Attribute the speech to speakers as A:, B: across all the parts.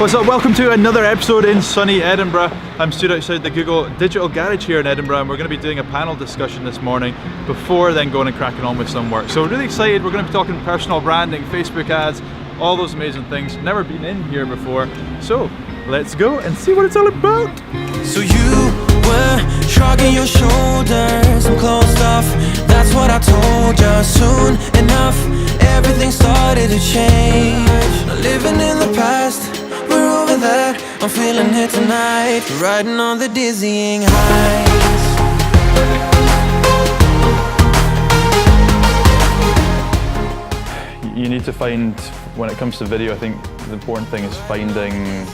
A: What's up? Welcome to another episode in sunny Edinburgh. I'm stood outside the Google Digital Garage here in Edinburgh, and we're going to be doing a panel discussion this morning before then going and cracking on with some work. So really excited. We're going to be talking personal branding, Facebook ads, all those amazing things. Never been in here before, so let's go and see what it's all about.
B: So you were shrugging your shoulders and closed off. That's what I told you. Soon enough, everything started to change. Living in the past, we're over that. I'm feeling it tonight, riding on the dizzying heights.
A: You need to find, when it comes to video, I think the important thing is finding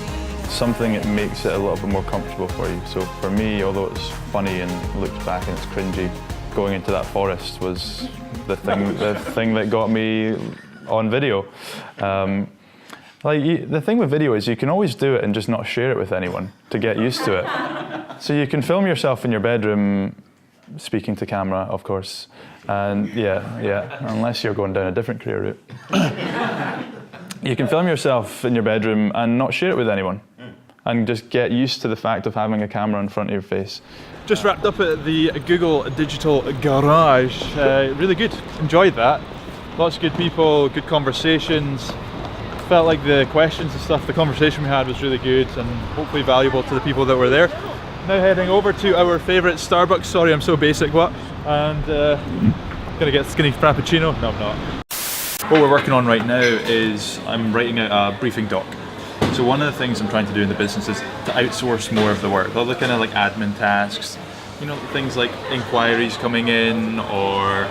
A: something that makes it a little bit more comfortable for you. So for me, although it's funny and looks back and it's cringy, going into that forest was the thing that got me on video. The thing with video is you can always do it and just not share it with anyone to get used to it. So you can film yourself in your bedroom, speaking to camera, of course, and unless you're going down a different career route. You can film yourself in your bedroom and not share it with anyone, and just get used to the fact of having a camera in front of your face. Just wrapped up at the Google Digital Garage. Really good, enjoyed that. Lots of good people, good conversations. Felt like the questions and stuff, the conversation we had was really good and hopefully valuable to the people that were there. Now heading over to our favourite Starbucks, sorry I'm so basic, and gonna get skinny frappuccino. No, I'm not. What we're working on right now is I'm writing out a briefing doc. So one of the things I'm trying to do in the business is to outsource more of the work. All the kind of like admin tasks, you know, things like inquiries coming in, or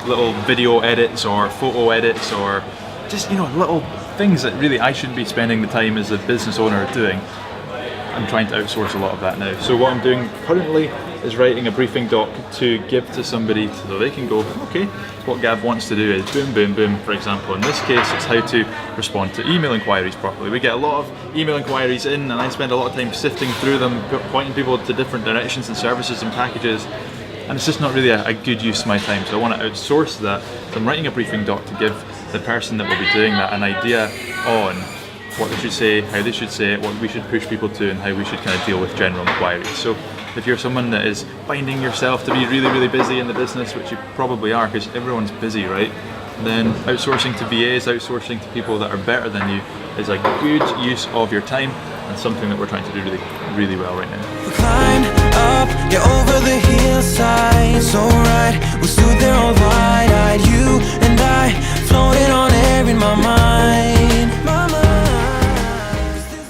A: little video edits or photo edits, or just, you know, little things that really I shouldn't be spending the time as a business owner doing. I'm trying to outsource a lot of that now. So what I'm doing currently is writing a briefing doc to give to somebody so they can go, okay, what Gav wants to do is boom, boom, boom. For example, in this case, it's how to respond to email inquiries properly. We get a lot of email inquiries in, and I spend a lot of time sifting through them, pointing people to different directions and services and packages, and it's just not really a good use of my time. So I want to outsource that. So I'm writing a briefing doc to give the person that will be doing that an idea on what they should say, how they should say it, what we should push people to, and how we should kind of deal with general inquiries. So if you're someone that is finding yourself to be really, really busy in the business, which you probably are because everyone's busy, right? Then outsourcing to VAs, outsourcing to people that are better than you is a good use of your time, and something that we're trying to do really, really well right now.
B: We climbed up, yeah, over the hillside, so right. We stood there all wide-eyed, you and I, floating on air in my mind.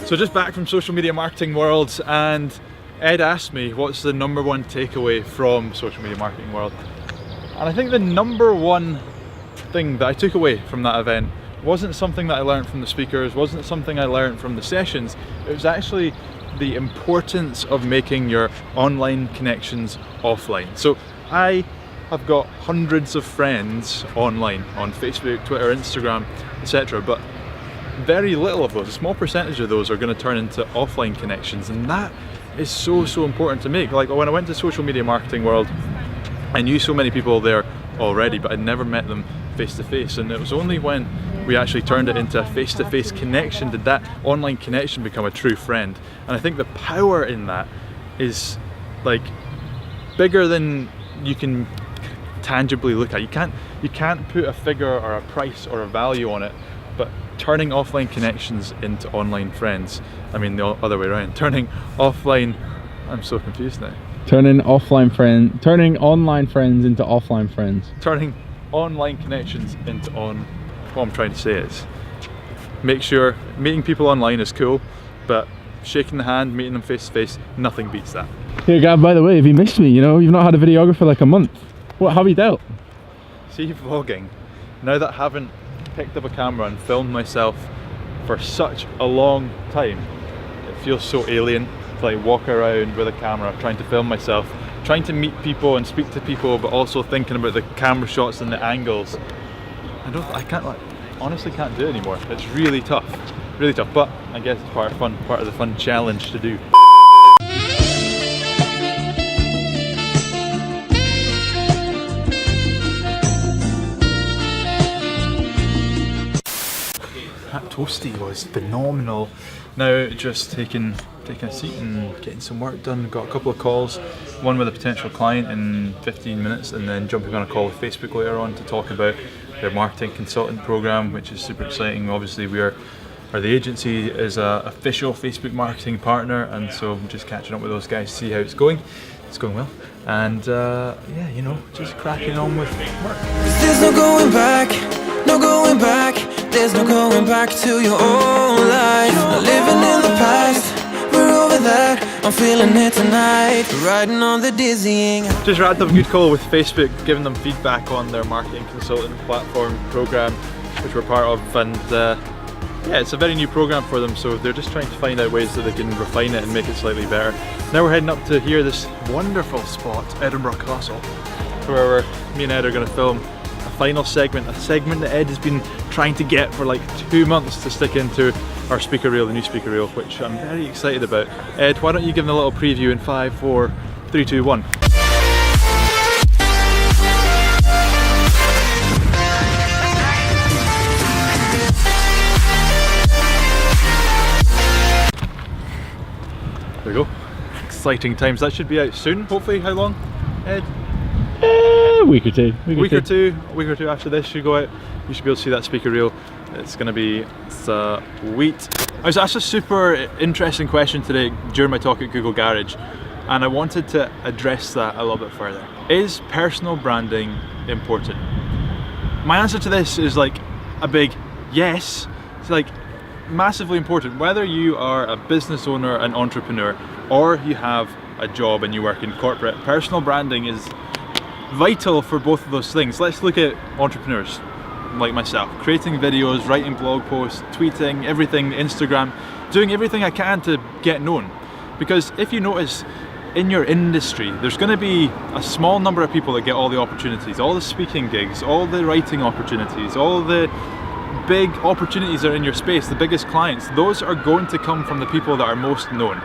A: So just back from social media marketing world, and Ed asked me what's the number one takeaway from social media marketing world. And I think the number one thing that I took away from that event wasn't something that I learned from the speakers, wasn't something I learned from the sessions. It was actually the importance of making your online connections offline. So I have got hundreds of friends online, on Facebook, Twitter, Instagram, etc. But very little of those, a small percentage of those, are going to turn into offline connections, and that is so important to make. Like when I went to social media marketing world, I knew so many people there already, but I'd never met them face to face, and it was only when we actually turned it into a face-to-face connection did that online connection become a true friend. And I think the power in that is like bigger than you can tangibly look at. You can't put a figure or a price or a value on it, but turning offline connections into online friends, I mean the other way around, turning offline, I'm so confused now.
C: Turning online friends into offline friends.
A: Turning online connections into what I'm trying to say is, make sure meeting people online is cool, but shaking the hand, meeting them face to face, nothing beats that.
C: Hey Gav, by the way, have you missed me? You know, you've not had a videographer like a month. What have you dealt?
A: See, vlogging, now that I haven't picked up a camera and filmed myself for such a long time, it feels so alien to like walk around with a camera trying to film myself, trying to meet people and speak to people, but also thinking about the camera shots and the angles. Honestly can't do it anymore. It's really tough, but I guess it's part of the fun challenge to do. toasty was phenomenal. Now just taking a seat and getting some work done. Got a couple of calls, one with a potential client in 15 minutes, and then jumping on a call with Facebook later on to talk about their marketing consultant program, which is super exciting. Obviously the agency is an official Facebook marketing partner, and so I'm just catching up with those guys to see how it's going. It's going well, and yeah, you know, just cracking on with work.
B: There's no going back, no going back. There's no going back to your old life. Not living in the past, we're over that. I'm feeling it tonight, riding on the dizzying.
A: Just wrapped up a good call with Facebook, giving them feedback on their marketing consultant platform program, which we're part of, and yeah, it's a very new program for them, so they're just trying to find out ways that they can refine it and make it slightly better. Now we're heading up to here, this wonderful spot, Edinburgh Castle, where me and Ed are going to film a final segment, a segment that Ed has been trying to get for like 2 months to stick into our speaker reel, the new speaker reel, which I'm very excited about. Ed, why don't you give them a little preview in 5, 4, 3, 2, 1. There we go. Exciting times. That should be out soon, hopefully. How long, Ed?
C: A week or two.
A: A week or two after this should go out. You should be able to see that speaker reel. It's going to be sweet. I was asked a super interesting question today during my talk at Google Garage, and I wanted to address that a little bit further. Is personal branding important? My answer to this is like a big yes. It's like massively important. Whether you are a business owner, an entrepreneur, or you have a job and you work in corporate, personal branding is vital for both of those things. Let's look at entrepreneurs like myself, creating videos, writing blog posts, tweeting, everything, Instagram, doing everything I can to get known. Because if you notice, in your industry, there's going to be a small number of people that get all the opportunities, all the speaking gigs, all the writing opportunities, all the big opportunities that are in your space, the biggest clients. Those are going to come from the people that are most known,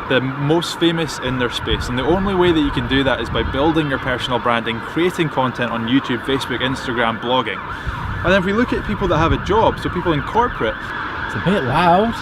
A: the most famous in their space. And the only way that you can do that is by building your personal branding, creating content on YouTube, Facebook, Instagram, blogging. And then if we look at people that have a job, so people in corporate,
C: It's a bit loud.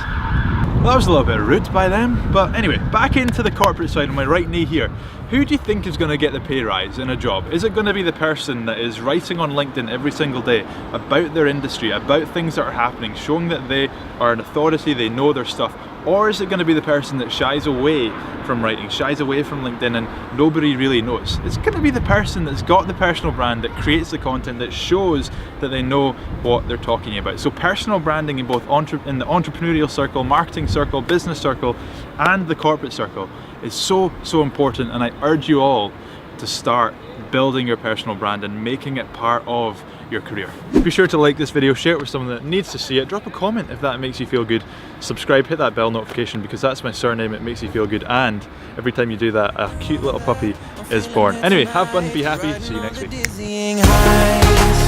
A: well, that was a little bit rude by them. But anyway, back into the corporate side on my right knee here. Who do you think is going to get the pay rise in a job? Is it going to be the person that is writing on LinkedIn every single day about their industry, about things that are happening, showing that they are an authority, they know their stuff? Or is it going to be the person that shies away from writing, shies away from LinkedIn, and nobody really knows? It's going to be the person that's got the personal brand, that creates the content, that shows that they know what they're talking about. So personal branding in both in the entrepreneurial circle, marketing circle, business circle, and the corporate circle is so important, and I urge you all to start building your personal brand and making it part of your career. Be sure to like this video, share it with someone that needs to see it, drop a comment if that makes you feel good, subscribe, hit that bell notification because that's my surname, it makes you feel good, and every time you do that a cute little puppy is born. Anyway, have fun, be happy, see you next week.
B: Dizzying highs.